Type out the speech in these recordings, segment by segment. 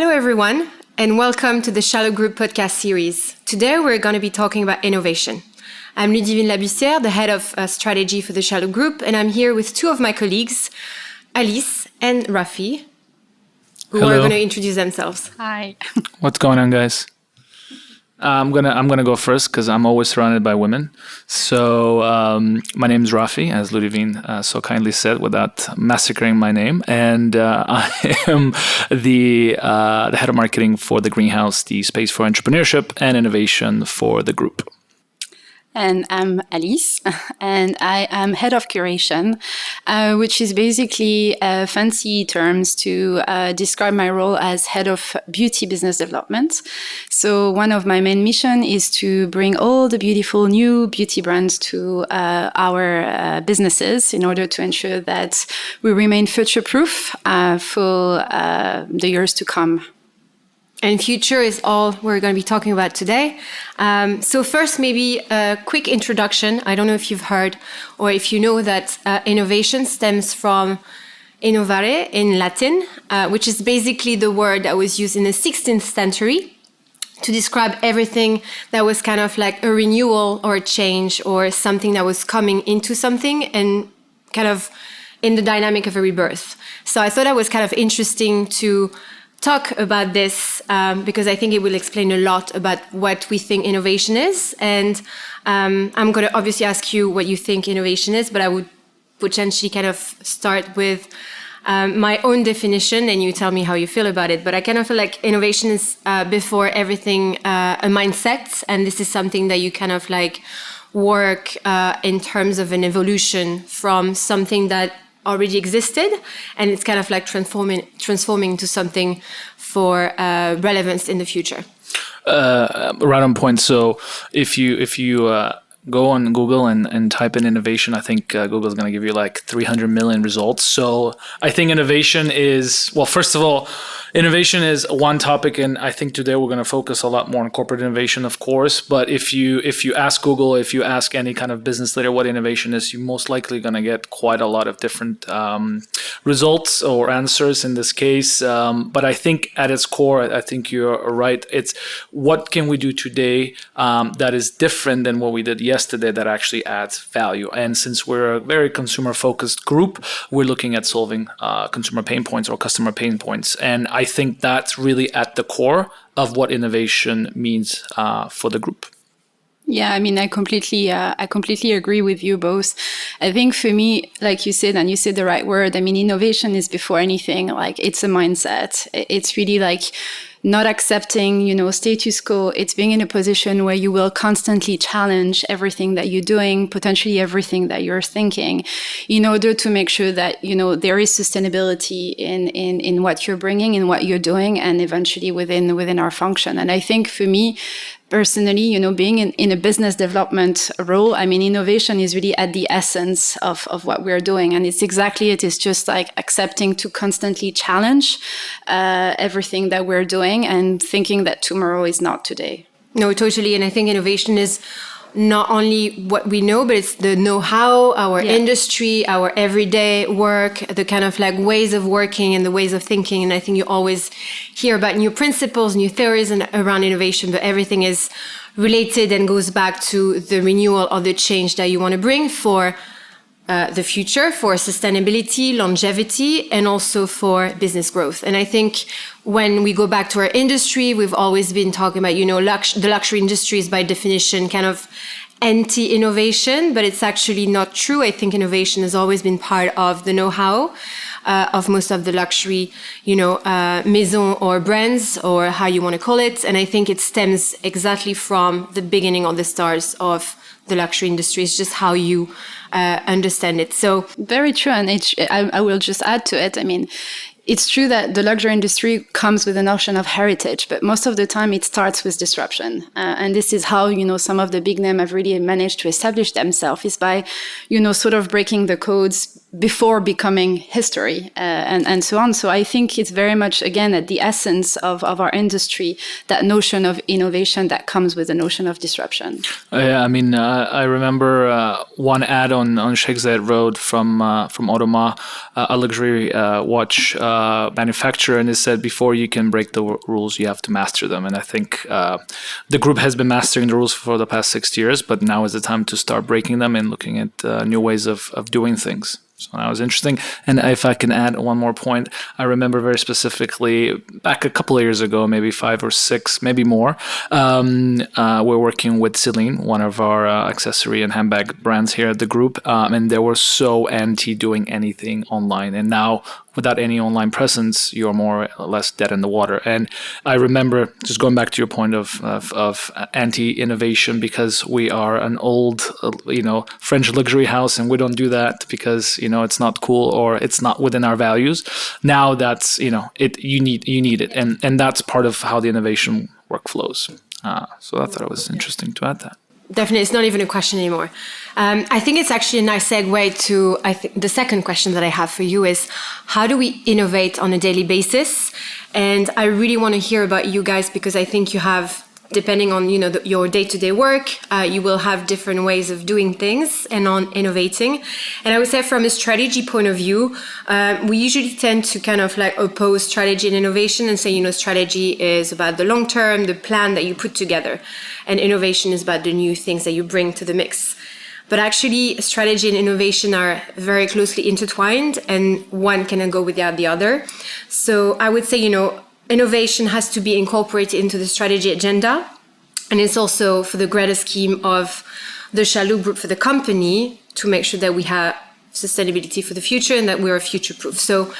Hello, everyone, and welcome to the Chalhoub Group podcast series. Today, we're going to be talking about innovation. I'm Ludivine Labussiere, the head of strategy for the Chalhoub Group, and I'm here with two of my colleagues, Alice and Rafi, who are going to introduce themselves. Hi. What's going on, guys? I'm gonna go first because I'm always surrounded by women. So my name is Rafi, as Ludivine so kindly said, without massacring my name, and I am the head of marketing for the Greenhouse, the space for entrepreneurship and innovation for the group. And I'm Alice, and I am head of Curation, which is basically fancy terms to describe my role as head of beauty business development. So one of my main mission is to bring all the beautiful new beauty brands to our businesses in order to ensure that we remain future-proof for the years to come. And future is all we're going to be talking about today. So first, maybe a quick introduction. I don't know if you've heard or if you know that innovation stems from innovare in Latin, which is basically the word that was used in the 16th century to describe everything that was kind of like a renewal or a change or something that was coming into something and kind of in the dynamic of a rebirth. So I thought that was kind of interesting to talk about this because I think it will explain a lot about what we think innovation is. And I'm going to obviously ask you what you think innovation is, but I would potentially kind of start with my own definition and you tell me how you feel about it. But I kind of feel like innovation is before everything a mindset. And this is something that you kind of like work in terms of an evolution from something that already existed, and it's kind of like transforming into something for relevance in the future. Right on point. So if you go on Google and type in innovation, I think Google's going to give you like 300 million results. So I think innovation is, well, first of all, innovation is one topic, and I think today we're going to focus a lot more on corporate innovation, of course. But if you ask Google, if you ask any kind of business leader what innovation is, you're most likely going to get quite a lot of different results or answers in this case. But I think at its core, I think you're right. It's what can we do today that is different than what we did yesterday that actually adds value. And since we're a very consumer-focused group, we're looking at solving consumer pain points or customer pain points. And I think that's really at the core of what innovation means for the group. Yeah, I mean, I completely agree with you both. I think for me, like you said, and you said the right word, I mean, innovation is before anything, like it's a mindset. It's really like not accepting, status quo. It's being in a position where you will constantly challenge everything that you're doing, potentially everything that you're thinking, in order to make sure that, there is sustainability in what you're bringing, in what you're doing, and eventually within our function. And I think for me, personally, being in a business development role, I mean, innovation is really at the essence of what we're doing. And it's exactly it. It's just like accepting to constantly challenge everything that we're doing and thinking that tomorrow is not today. No, totally. And I think innovation is not only what we know, but it's the know-how, our industry, our everyday work, the kind of like ways of working and the ways of thinking. And I think you always hear about new principles, new theories around innovation, but everything is related and goes back to the renewal or the change that you want to bring for the future, for sustainability, longevity, and also for business growth. And I think when we go back to our industry, we've always been talking about, the luxury industry is by definition kind of anti-innovation, but it's actually not true. I think innovation has always been part of the know-how of most of the luxury, maison or brands or how you want to call it. And I think it stems exactly from the beginning of the stars of the luxury industry. It's just how you understand it. So very true. And I will just add to it. I mean, it's true that the luxury industry comes with a notion of heritage, but most of the time it starts with disruption. And this is how, some of the big names have really managed to establish themselves is by, sort of breaking the codes before becoming history and so on. So I think it's very much, again, at the essence of our industry, that notion of innovation that comes with the notion of disruption. Yeah, I mean, I remember one ad on Sheikh Zayed Road from Audemars, a luxury watch manufacturer, and it said before you can break the rules, you have to master them. And I think the group has been mastering the rules for the past 6 years, but now is the time to start breaking them and looking at new ways of doing things. So that was interesting. And if I can add one more point, I remember very specifically back a couple of years ago, maybe 5 or 6, maybe more, we're working with Celine, one of our accessory and handbag brands here at the group. And they were so anti doing anything online. And now without any online presence, you're more or less dead in the water. And I remember, just going back to your point of anti-innovation, because we are an old, French luxury house, and we don't do that because, it's not cool or it's not within our values. Now that's, you need it. And that's part of how the innovation work flows. So I thought it was interesting to add that. Definitely, it's not even a question anymore. I think it's actually a nice segue to the second question that I have for you is, how do we innovate on a daily basis? And I really want to hear about you guys, because I think you have, depending on your day-to-day work, you will have different ways of doing things and on innovating. And I would say from a strategy point of view, we usually tend to kind of like oppose strategy and innovation and say, strategy is about the long term, the plan that you put together, and innovation is about the new things that you bring to the mix. But actually, strategy and innovation are very closely intertwined, and one cannot go without the other. So I would say, innovation has to be incorporated into the strategy agenda. And it's also for the greater scheme of the Chalhoub Group, for the company, to make sure that we have sustainability for the future and that we're future-proof. So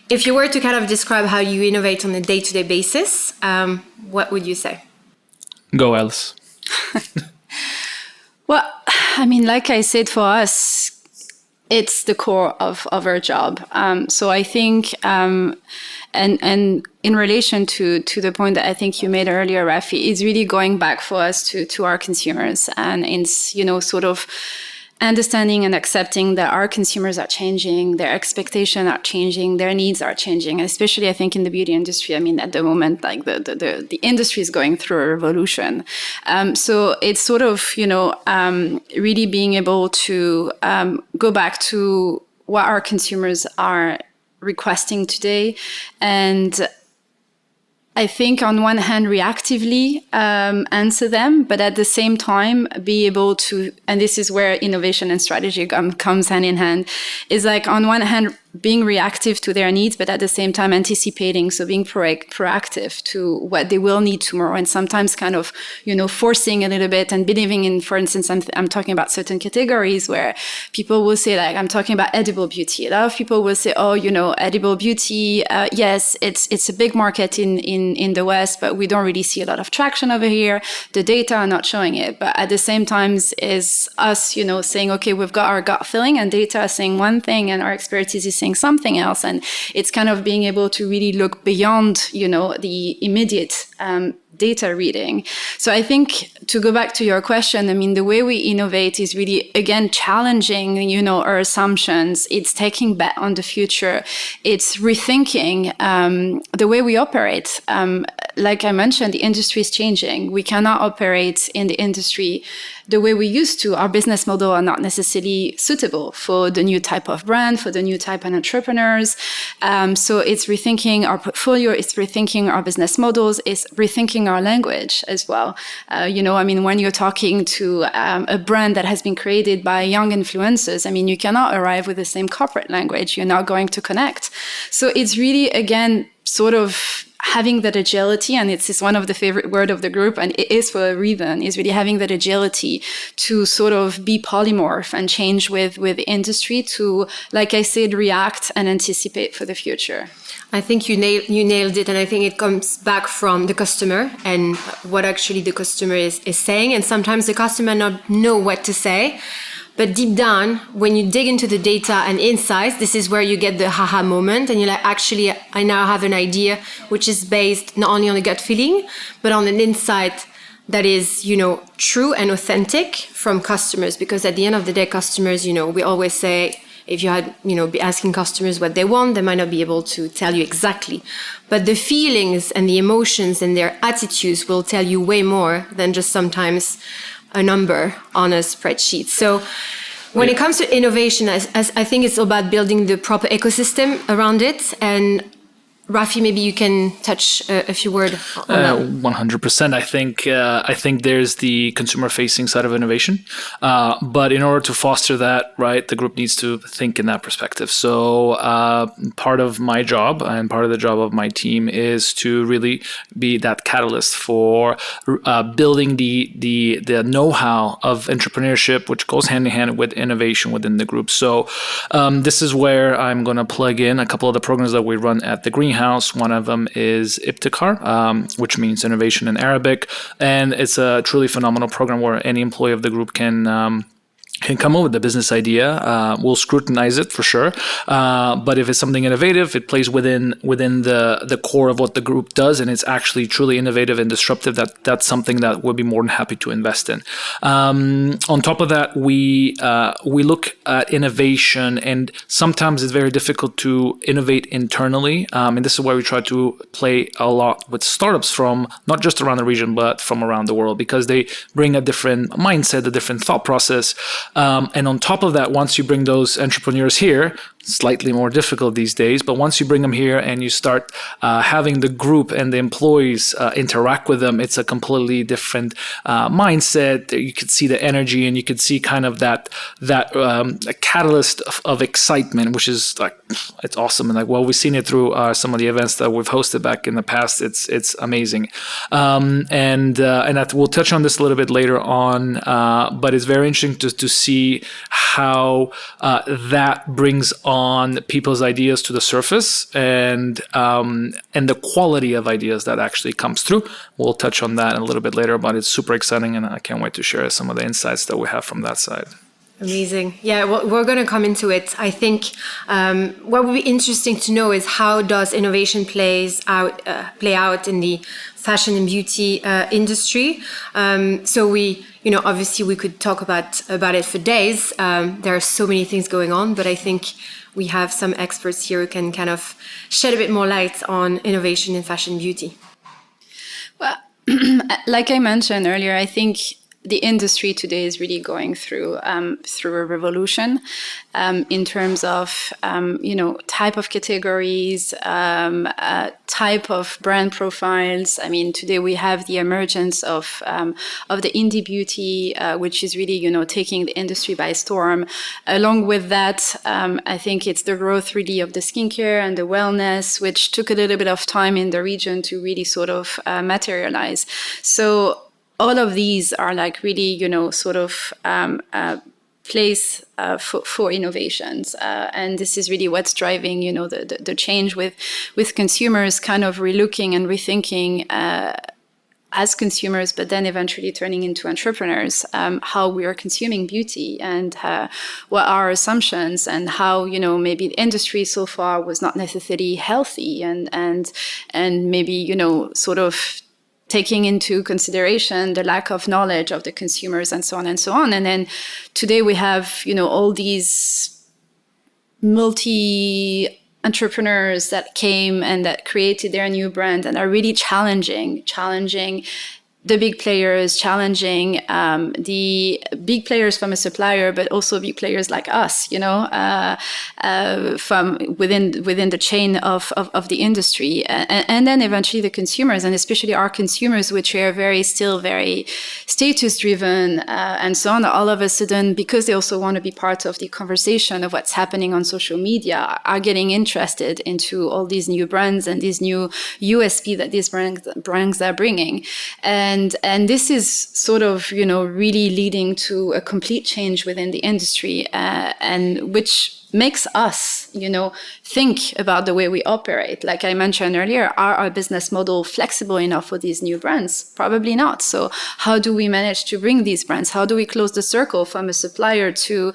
if you were to kind of describe how you innovate on a day-to-day basis, what would you say? Go, Alice. Well, like I said, for us, it's the core of our job. So I think, and in relation to the point that I think you made earlier, Rafi, is really going back for us to our consumers, and it's, sort of understanding and accepting that our consumers are changing, their expectations are changing, their needs are changing, especially I think in the beauty industry. At the moment, like the industry is going through a revolution. So it's sort of, really being able to go back to what our consumers are requesting today, and I think on one hand reactively answer them, but at the same time be able to, and this is where innovation and strategy comes hand in hand, is like on one hand being reactive to their needs, but at the same time anticipating, so being proactive to what they will need tomorrow, and sometimes kind of, forcing a little bit and believing in, for instance, I'm talking about certain categories where people will say, like, I'm talking about edible beauty. A lot of people will say, oh, edible beauty, yes, it's a big market in the West, but we don't really see a lot of traction over here. The data are not showing it. But at the same time is us, saying, okay, we've got our gut feeling, and data is saying one thing and our expertise is saying something else. And it's kind of being able to really look beyond, the immediate data reading. So I think, to go back to your question, the way we innovate is really, again, challenging, our assumptions. It's taking bet on the future. It's rethinking the way we operate. Like I mentioned, the industry is changing. We cannot operate in the industry the way we used to. Our business model are not necessarily suitable for the new type of brand, for the new type of entrepreneurs. So it's rethinking our portfolio, it's rethinking our business models, it's rethinking our language as well. When you're talking to a brand that has been created by young influencers, you cannot arrive with the same corporate language. You're not going to connect. So it's really, again, sort of having that agility, and it's one of the favorite word of the group, and it is for a reason, is really having that agility to sort of be polymorph and change with the industry to, like I said, react and anticipate for the future. I think you nailed it, and I think it comes back from the customer and what actually the customer is saying, and sometimes the customer not know what to say. But deep down, when you dig into the data and insights, this is where you get the haha moment. And you're like, actually, I now have an idea which is based not only on a gut feeling, but on an insight that is, true and authentic from customers. Because at the end of the day, customers, we always say, if you had, be asking customers what they want, they might not be able to tell you exactly. But the feelings and the emotions and their attitudes will tell you way more than just sometimes a number on a spreadsheet. So when it comes to innovation, as I think it's about building the proper ecosystem around it. And Rafi, maybe you can touch a few words on that. 100%. I think there's the consumer-facing side of innovation, but in order to foster that, right, the group needs to think in that perspective. So part of my job and part of the job of my team is to really be that catalyst for building the know-how of entrepreneurship, which goes hand in hand with innovation within the group. So this is where I'm going to plug in a couple of the programs that we run at the Greenhouse. One of them is Ibtikar, which means innovation in Arabic, and it's a truly phenomenal program where any employee of the group can come up with a business idea. We'll scrutinize it for sure, but if it's something innovative, it plays within the core of what the group does, and it's actually truly innovative and disruptive. That's something that we'll be more than happy to invest in. On top of that, we look at innovation, and sometimes it's very difficult to innovate internally, and this is why we try to play a lot with startups from not just around the region, but from around the world, because they bring a different mindset, a different thought process. And on top of that, once you bring those entrepreneurs here, slightly more difficult these days, but once you bring them here and you start having the group and the employees interact with them, it's a completely different mindset. You could see the energy, and you could see kind of that catalyst of excitement, which is like, it's awesome. And like, well, we've seen it through some of the events that we've hosted back in the past. It's amazing. And we'll touch on this a little bit later on, but it's very interesting to see how that brings on people's ideas to the surface, and the quality of ideas that actually comes through. We'll touch on that a little bit later, but it's super exciting, and I can't wait to share some of the insights that we have from that side. Amazing. Yeah, well, we're going to come into it. I think what would be interesting to know is how does innovation play out in the fashion and beauty industry. So we, obviously we could talk about it for days. There are so many things going on, but I think we have some experts here who can kind of shed a bit more light on innovation in fashion and beauty. Well, like I mentioned earlier, I think the industry today is really going through a revolution in terms of type of categories, type of brand profiles. I mean, today we have the emergence of the indie beauty, which is really taking the industry by storm. Along with that, I think it's the growth really of the skincare and the wellness, which took a little bit of time in the region to really sort of materialize. So all of these are like really, place for innovations, and this is really what's driving, the change with consumers kind of relooking and rethinking as consumers, but then eventually turning into entrepreneurs, how we are consuming beauty and what are our assumptions, and how maybe the industry so far was not necessarily healthy, and maybe sort of taking into consideration the lack of knowledge of the consumers and so on and so on. And then today we have, all these multi-entrepreneurs that came and that created their new brand and are really challenging the big players, challenging the big players from a supplier, but also big players like us, from within the chain of the industry, and then eventually the consumers, and especially our consumers, which are still very status driven, and so on. All of a sudden, because they also want to be part of the conversation of what's happening on social media, are getting interested into all these new brands and these new USP that these brands are bringing. And this is sort of, really leading to a complete change within the industry, and which makes us, think about the way we operate. Like I mentioned earlier, are our business model flexible enough for these new brands? Probably not. So how do we manage to bring these brands? How do we close the circle from a supplier to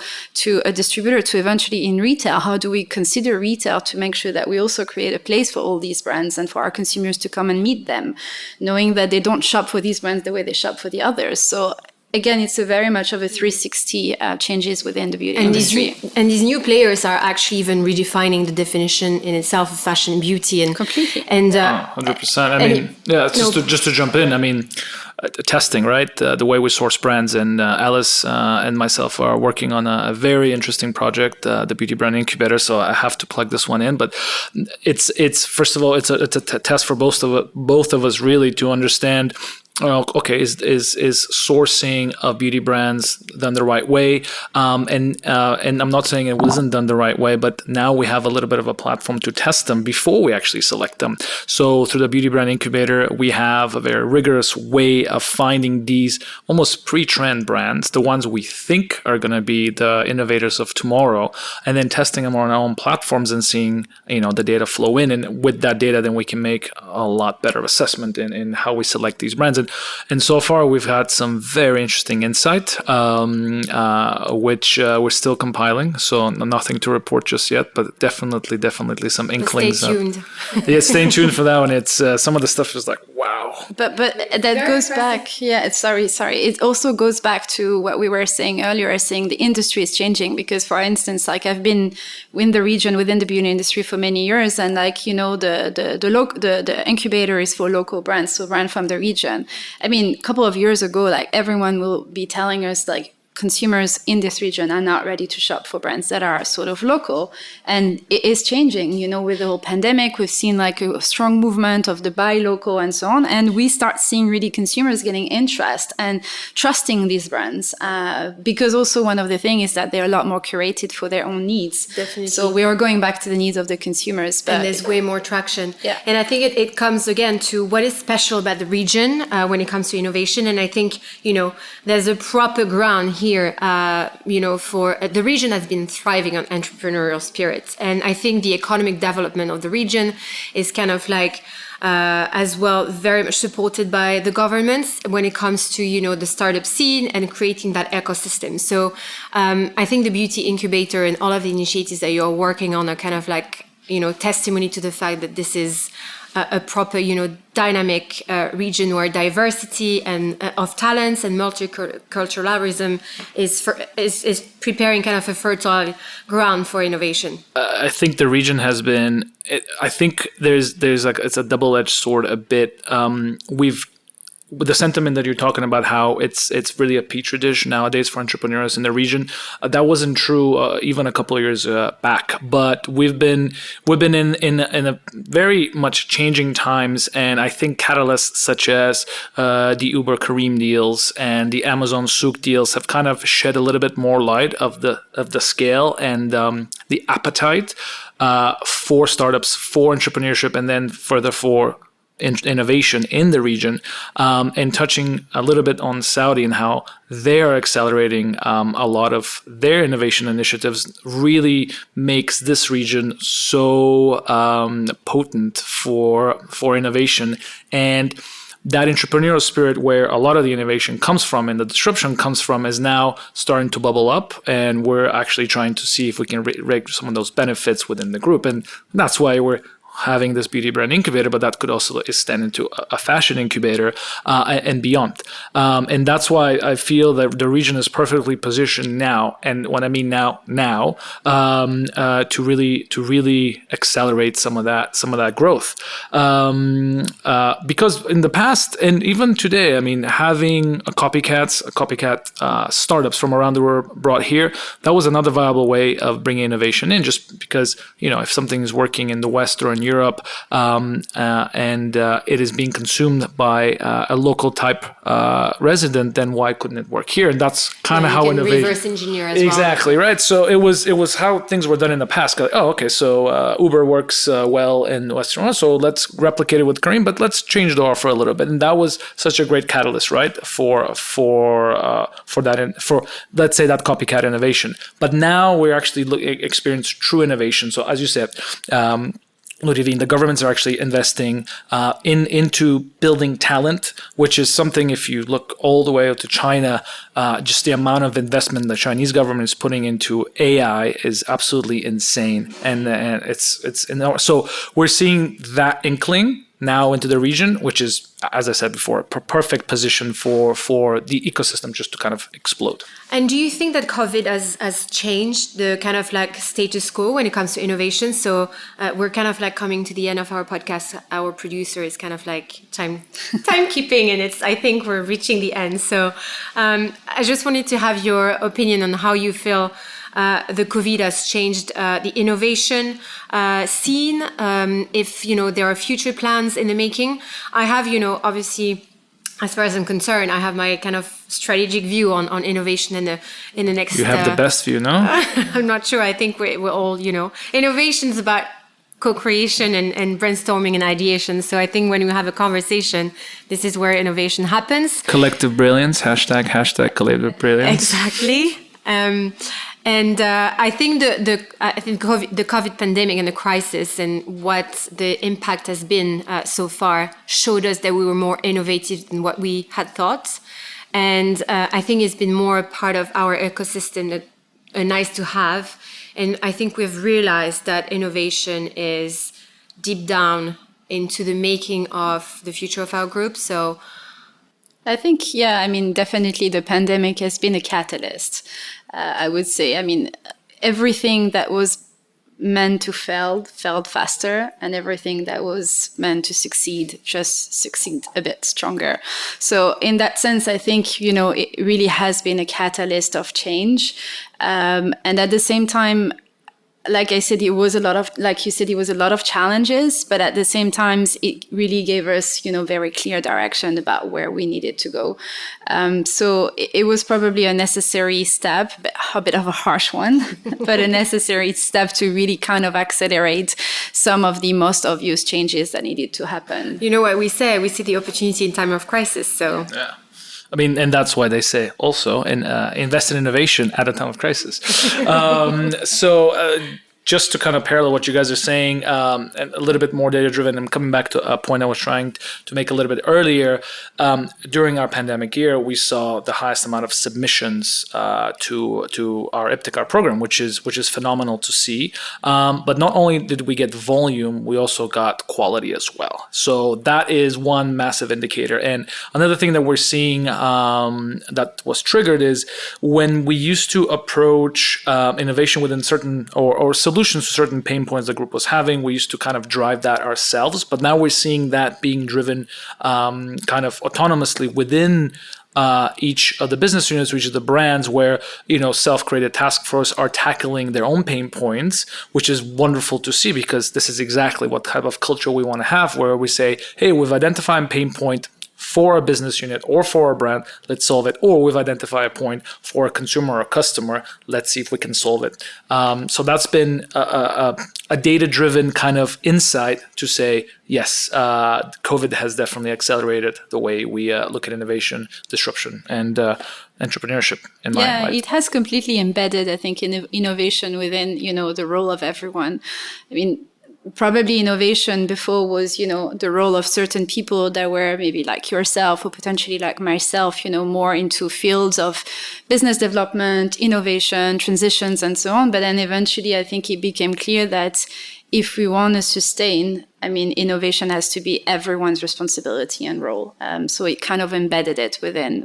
a distributor to eventually in retail? How do we consider retail to make sure that we also create a place for all these brands and for our consumers to come and meet them, knowing that they don't shop for these brands the way they shop for the others? So again, it's a very much of a 360 changes within the beauty industry. These new players are actually even redefining the definition in itself of fashion and beauty. And completely. And 100%. I mean, just to jump in. I mean, testing, right? The way we source brands, and Alice and myself are working on a very interesting project, the Beauty Brand Incubator. So I have to plug this one in. But it's first of all, it's a test for both of us really to understand. Okay, is sourcing of beauty brands done the right way? And I'm not saying it wasn't done the right way, but now we have a little bit of a platform to test them before we actually select them. So through the Beauty Brand Incubator, we have a very rigorous way of finding these almost pre-trend brands, the ones we think are going to be the innovators of tomorrow, and then testing them on our own platforms and seeing, the data flow in. And with that data, then we can make a lot better assessment in how we select these brands. And so far, we've had some very interesting insight, which we're still compiling. So nothing to report just yet, but definitely some inklings. Stay tuned. Stay tuned for that one. It's some of the stuff is like, wow. But that goes back. Yeah, sorry. It also goes back to what we were saying earlier, saying the industry is changing. Because, for instance, like I've been in the region within the beauty industry for many years, and the incubator is for local brands, so brand from the region. I mean, a couple of years ago, like everyone will be telling us like consumers in this region are not ready to shop for brands that are sort of local. And it is changing, with the whole pandemic, we've seen like a strong movement of the buy local and so on. And we start seeing really consumers getting interest and trusting these brands. Because also one of the things is that they're a lot more curated for their own needs. Definitely. So we are going back to the needs of the consumers. But and there's way more traction. Yeah. And I think it comes again to what is special about the region when it comes to innovation. And I think, there's a proper ground here, for the region has been thriving on entrepreneurial spirit. And I think the economic development of the region is kind of like, as well, very much supported by the governments when it comes to, the startup scene and creating that ecosystem. So I think the Beauty Incubator and all of the initiatives that you're working on are kind of like, testimony to the fact that this is a proper, dynamic region where diversity and of talents and multiculturalism is preparing kind of a fertile ground for innovation. I think the region has been. I think there's like it's a double-edged sword a bit. With the sentiment that you're talking about, how it's really a petri dish nowadays for entrepreneurs in the region. That wasn't true even a couple of years back. But we've been in a very much changing times, and I think catalysts such as the Uber Careem deals and the Amazon Souk deals have kind of shed a little bit more light of the scale and the appetite for startups, for entrepreneurship, and then further for innovation in the region, and touching a little bit on Saudi and how they are accelerating a lot of their innovation initiatives really makes this region so potent for innovation. And that entrepreneurial spirit where a lot of the innovation comes from and the disruption comes from is now starting to bubble up, and we're actually trying to see if we can rig some of those benefits within the group. And that's why we're having this beauty brand incubator, but that could also extend into a fashion incubator and beyond. And that's why I feel that the region is perfectly positioned now. And when I mean now, to really accelerate some of that growth. Because in the past and even today, I mean, having a copycat startups from around the world brought here, that was another viable way of bringing innovation in. Just because if something is working in the West or in Europe, and it is being consumed by a local type resident, then why couldn't it work here? And that's kind of how innovation. Reverse engineer as well. Exactly right. So it was how things were done in the past. Like, okay, so Uber works well in Western Europe, so let's replicate it with Careem, but let's change the offer a little bit. And that was such a great catalyst, right, for that, for let's say that copycat innovation. But now we're actually experience true innovation. So as you said, Ludivine, the governments are actually investing into building talent, which is something, if you look all the way out to China, just the amount of investment the Chinese government is putting into AI is absolutely insane. And so we're seeing that inkling now into the region, which is, as I said before, a perfect position for the ecosystem just to kind of explode. And do you think that COVID has changed the kind of like status quo when it comes to innovation? So we're kind of like coming to the end of our podcast. Our producer is kind of like timekeeping, and I think we're reaching the end. So I just wanted to have your opinion on how you feel the COVID has changed the innovation scene. If there are future plans in the making, I have obviously, as far as I'm concerned, I have my kind of strategic view on innovation in the next. You have the best view, no? I'm not sure. I think we're all innovation is about co-creation and brainstorming and ideation. So I think when we have a conversation, this is where innovation happens. Collective brilliance. ## collective brilliance. Exactly. And I think the COVID pandemic and the crisis and what the impact has been so far showed us that we were more innovative than what we had thought. And I think it's been more a part of our ecosystem, a nice to have. And I think we've realized that innovation is deep down into the making of the future of our group. So I think, definitely the pandemic has been a catalyst, I would say. Everything that was meant to failed faster, and everything that was meant to succeed a bit stronger. So in that sense, I think, it really has been a catalyst of change. And at the same time, like I said, it was a lot of challenges, but at the same time, it really gave us, very clear direction about where we needed to go. So it was probably a necessary step, a bit of a harsh one, but a necessary step to really kind of accelerate some of the most obvious changes that needed to happen. You know what we say? We see the opportunity in time of crisis. So. Yeah. And that's why they say also invest in innovation at a time of crisis. Just to kind of parallel what you guys are saying, and a little bit more data-driven, and coming back to a point I was trying to make a little bit earlier, during our pandemic year, we saw the highest amount of submissions to our Ipticar program, which is phenomenal to see. But not only did we get volume, we also got quality as well. So that is one massive indicator. And another thing that we're seeing that was triggered is when we used to approach innovation within certain or solutions to certain pain points the group was having, we used to kind of drive that ourselves. But now we're seeing that being driven kind of autonomously within each of the business units, each of the brands, where self-created task force are tackling their own pain points, which is wonderful to see, because this is exactly what type of culture we want to have, where we say, hey, we've identified a pain point for a business unit or for a brand, let's solve it. Or we've identified a point for a consumer or a customer, let's see if we can solve it. So that's been a data-driven kind of insight to say, yes, COVID has definitely accelerated the way we look at innovation, disruption, and entrepreneurship in my life. It has completely embedded, I think, innovation within, the role of everyone. Probably innovation before was, the role of certain people that were maybe like yourself or potentially like myself, more into fields of business development, innovation, transitions, and so on. But then eventually, I think it became clear that if we want to sustain, innovation has to be everyone's responsibility and role. So it kind of embedded it within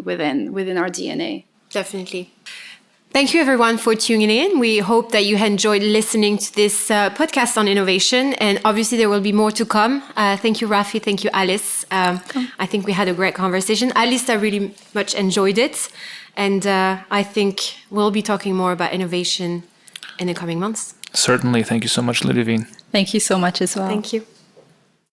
our DNA. Definitely. Thank you, everyone, for tuning in. We hope that you enjoyed listening to this podcast on innovation. And obviously, there will be more to come. Thank you, Rafi. Thank you, Alice. I think we had a great conversation. At least I really much enjoyed it. And I think we'll be talking more about innovation in the coming months. Certainly. Thank you so much, Ludivine. Thank you so much as well. Thank you.